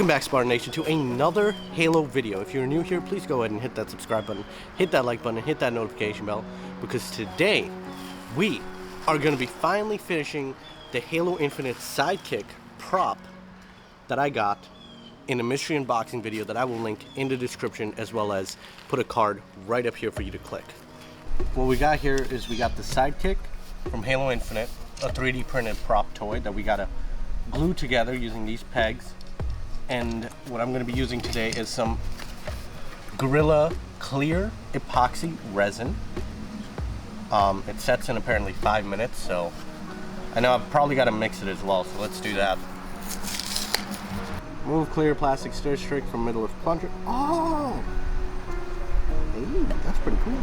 Welcome back, Spartan Nation, to another Halo video. If you're new here, please go ahead and hit that subscribe button, hit that like button, hit that notification bell, because today we are going to be finally finishing the Halo Infinite Sidekick prop that I got in a mystery unboxing video that I will link in the description, as well as put a card right up here for you to click. What we got here is we got the Sidekick from Halo Infinite, a 3D printed prop toy that we got to glue together using these pegs. And what I'm going to be using today is some Gorilla Clear epoxy resin. It sets in apparently 5 minutes, so I know I've probably got to mix it as well, so let's do that. Remove clear plastic stir stick from middle of plunger. Oh! Hey, that's pretty cool.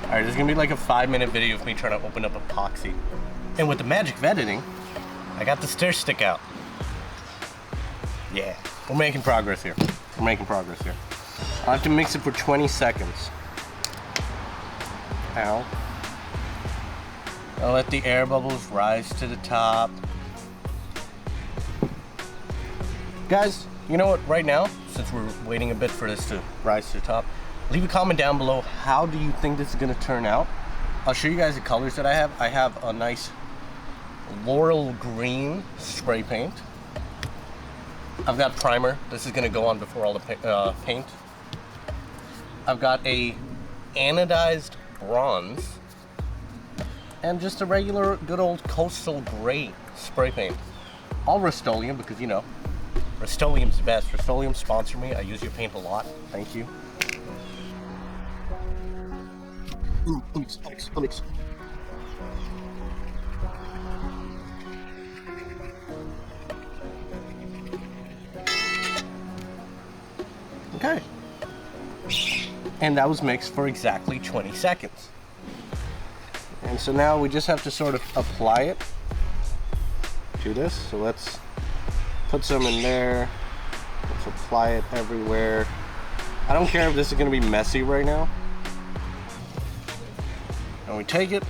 Alright, there's going to be like a 5-minute video of me trying to open up epoxy. And with the magic of editing, I got the stir stick out. Yeah, we're making progress here. We're making progress here. I'll have to mix it for 20 seconds. Ow. I'll let the air bubbles rise to the top. Guys, you know what? Right now, since we're waiting a bit for this to rise to the top, leave a comment down below. How do you think this is going to turn out? I'll show you guys the colors that I have. I have a nice laurel green spray paint. I've got primer. This is going to go on before all the paint. I've got a anodized bronze and just a regular good old coastal gray spray paint. All Rust-Oleum, because you know, Rust-Oleum's the best. Rust-Oleum, sponsor me. I use your paint a lot. Thank you. Let me. Okay. And that was mixed for exactly 20 seconds. And so now we just have to sort of apply it to this. So let's put some in there. Let's apply it everywhere. I don't care if this is going to be messy right now. And we take it.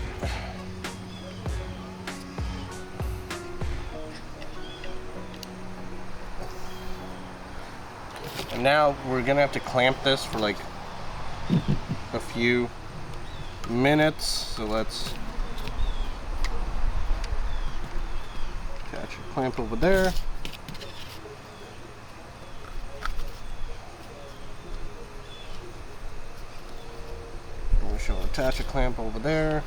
And now we're gonna have to clamp this for like a few minutes. So let's attach a clamp over there. And we shall attach a clamp over there.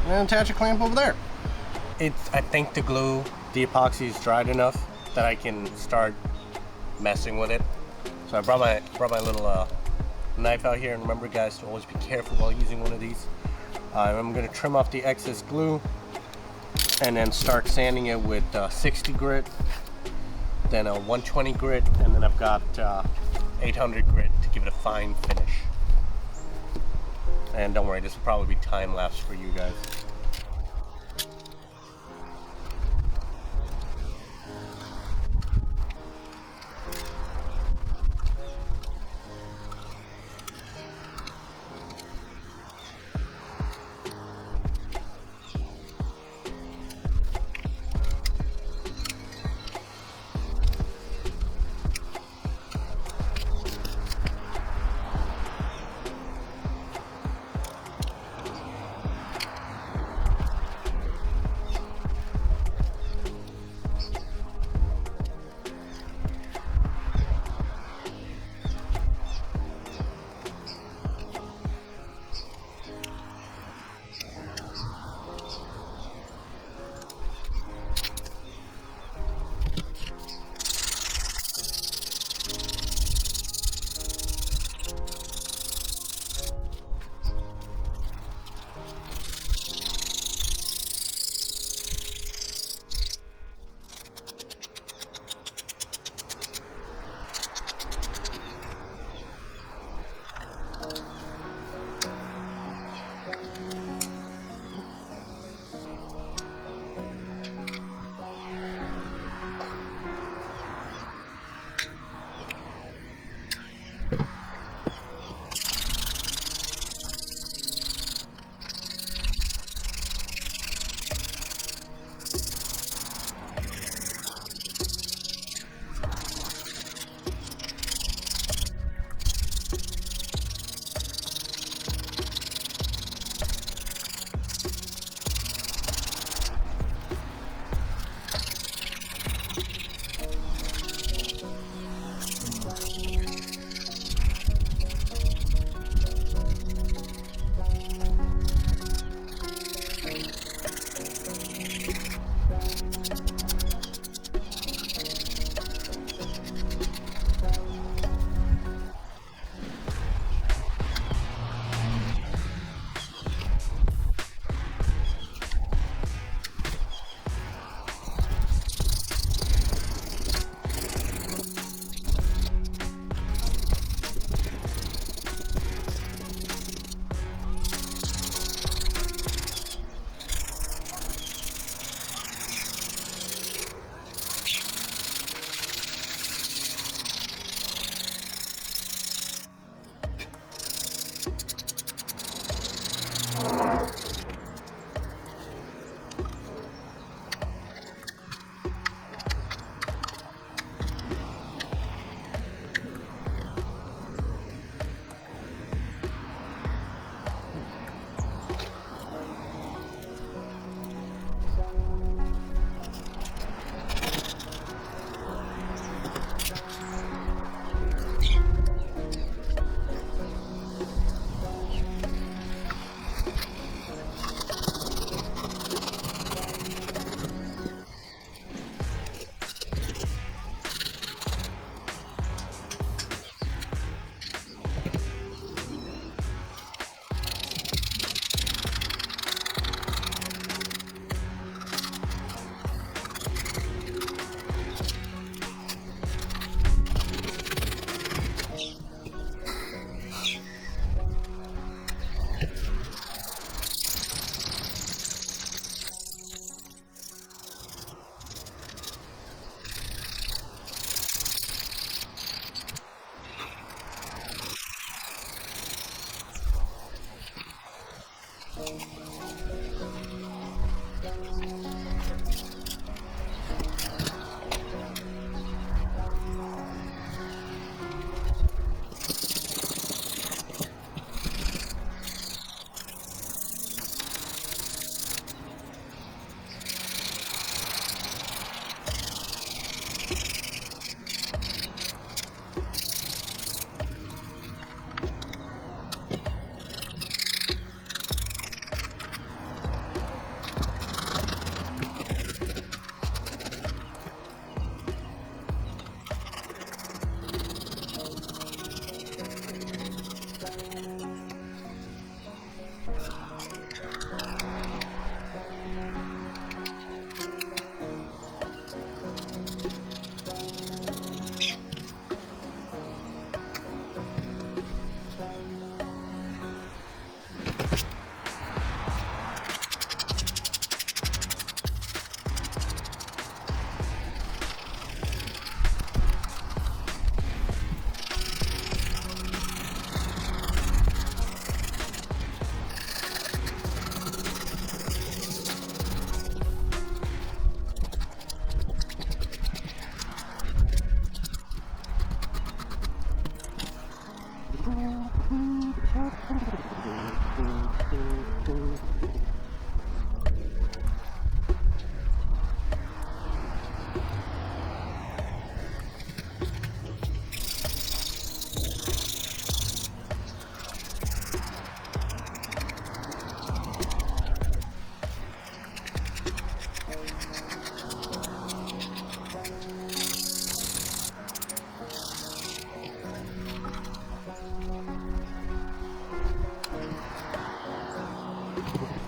And attach a clamp over there. I think the glue, the epoxy is dried enough that I can start messing with it. So I brought my little knife out here, and remember guys to always be careful while using one of these. I'm going to trim off the excess glue and then start sanding it with 60 grit, then a 120 grit, and then I've got 800 grit to give it a fine finish. And don't worry, this will probably be time lapse for you guys.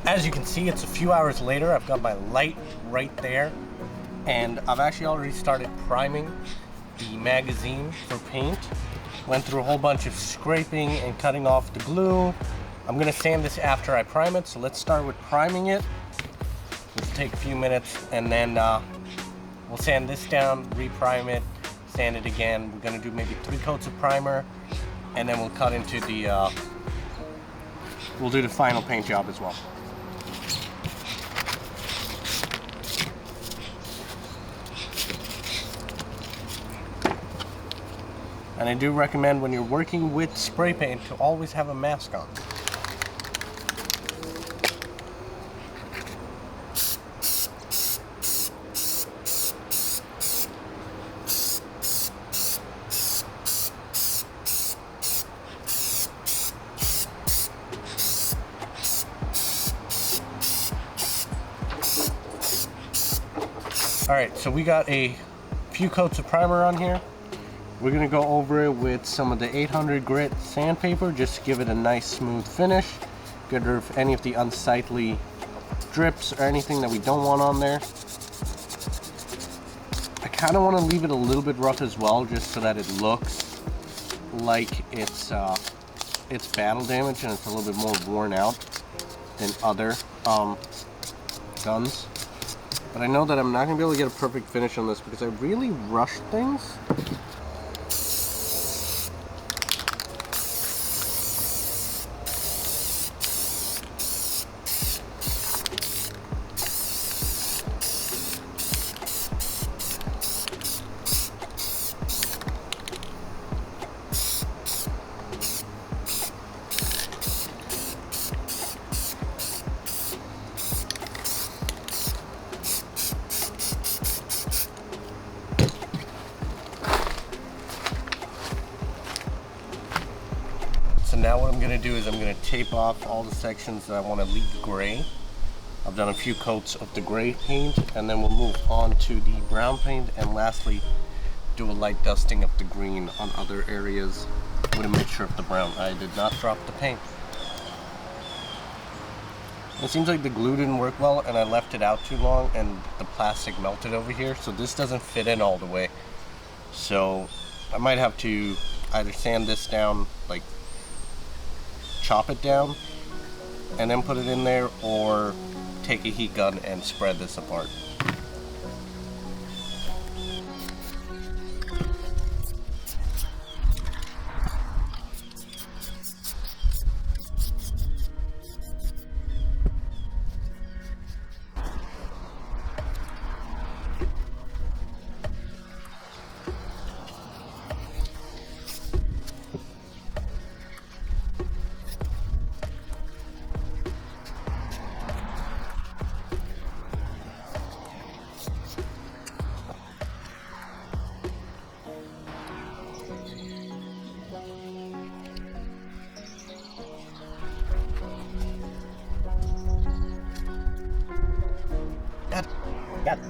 As you can see, it's a few hours later. I've got my light right there, and I've actually already started priming the magazine for paint. Went through a whole bunch of scraping and cutting off the glue. I'm gonna sand this after I prime it, so let's start with priming it. This will take a few minutes, and then we'll sand this down, reprime it, sand it again. We're gonna do maybe 3 coats of primer, and then we'll cut into the we'll do the final paint job as well. And I do recommend when you're working with spray paint to always have a mask on. Alright, so we got a few coats of primer on here. We're going to go over it with some of the 800 grit sandpaper just to give it a nice smooth finish. Get rid of any of the unsightly drips or anything that we don't want on there. I kind of want to leave it a little bit rough as well, just so that it looks like it's battle damage and it's a little bit more worn out than other guns. But I know that I'm not going to be able to get a perfect finish on this because I really rushed things. So now what I'm going to do is I'm going to tape off all the sections that I want to leave gray. I've done a few coats of the gray paint, and then we'll move on to the brown paint, and lastly do a light dusting of the green on other areas with a mixture of the brown. I did not drop the paint. It seems like the glue didn't work well and I left it out too long and the plastic melted over here, so this doesn't fit in all the way. So I might have to either sand this down, like chop it down and then put it in there, or take a heat gun and spread this apart. Got it.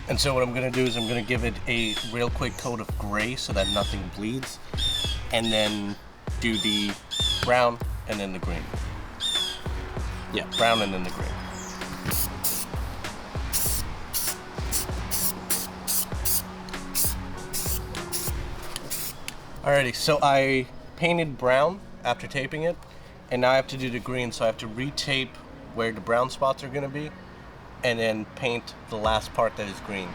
And so what I'm gonna do is I'm gonna give it a real quick coat of gray so that nothing bleeds, and then do the brown and then the green. Yeah, brown and then the green. Alrighty, so I painted brown after taping it, and now I have to do the green, so I have to retape where the brown spots are gonna be, and then paint the last part that is green.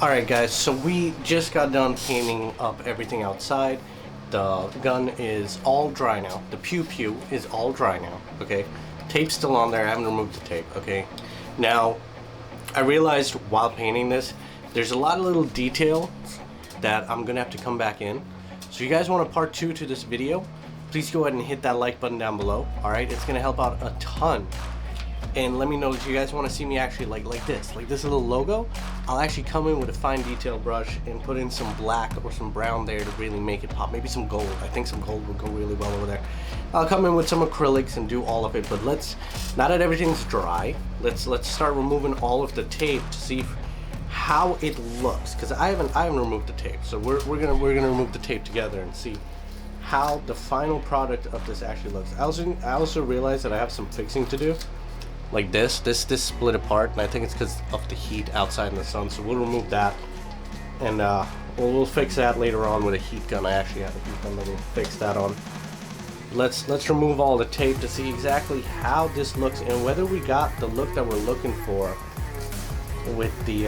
Alright guys, so we just got done painting up everything outside. The gun is all dry now. The pew is all dry now, okay? Tape's still on there, I haven't removed the tape, okay? Now, I realized while painting this, there's a lot of little details that I'm gonna have to come back in. So you guys want a part 2 to this video, please go ahead and hit that like button down below, alright? It's gonna help out a ton. And let me know if you guys want to see me actually like this little logo. I'll actually come in with a fine detail brush and put in some black or some brown there to really make it pop. Maybe some gold. I think some gold would go really well over there. I'll come in with some acrylics and do all of it. But now that everything's dry, let's start removing all of the tape to see how it looks. Because I haven't removed the tape, so we're gonna remove the tape together and see how the final product of this actually looks. I also realized that I have some fixing to do. Like this split apart, and I think it's because of the heat outside in the sun, so we'll remove that, and we'll fix that later on with a heat gun. I actually have a heat gun that will fix that on. Let's remove all the tape to see exactly how this looks and whether we got the look that we're looking for with the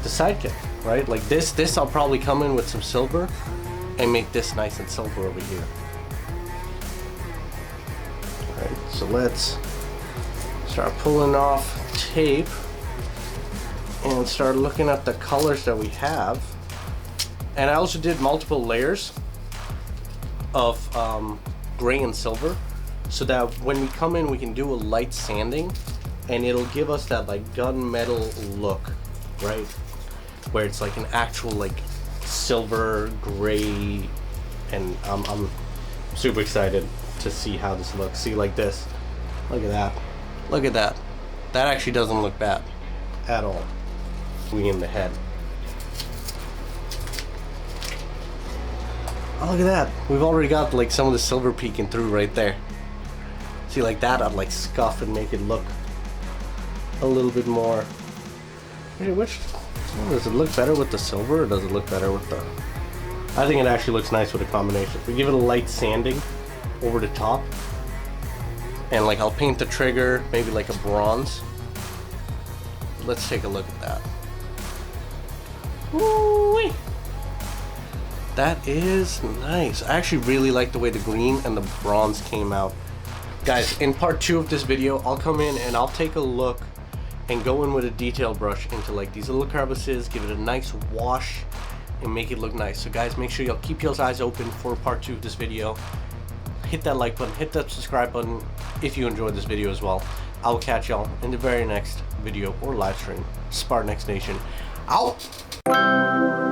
Sidekick, right? Like this I'll probably come in with some silver and make this nice and silver over here. So let's start pulling off tape and start looking at the colors that we have. And I also did multiple layers of gray and silver so that when we come in we can do a light sanding and it'll give us that like gunmetal look, right? Where it's like an actual like silver gray, and I'm super excited to see how this looks. See, like this. Look at that. Look at that. That actually doesn't look bad at all. We in the head. Oh, look at that. We've already got like some of the silver peeking through right there. See, like that I'd like scuff and make it look a little bit more. Does it look better with the silver or does it look better with the... I think it actually looks nice with a combination. We give it a light sanding over the top, and like I'll paint the trigger maybe like a bronze. Let's take a look at that. Woo-wee. That is nice. I actually really like the way the green and the bronze came out. Guys, in part 2 of this video, I'll come in and I'll take a look and go in with a detail brush into like these little crevices, give it a nice wash and make it look nice. So guys, make sure y'all keep your eyes open for part 2 of this video. Hit that like button, hit that subscribe button if you enjoyed this video as well. I'll catch y'all in the very next video or live stream. SpartanxNation out.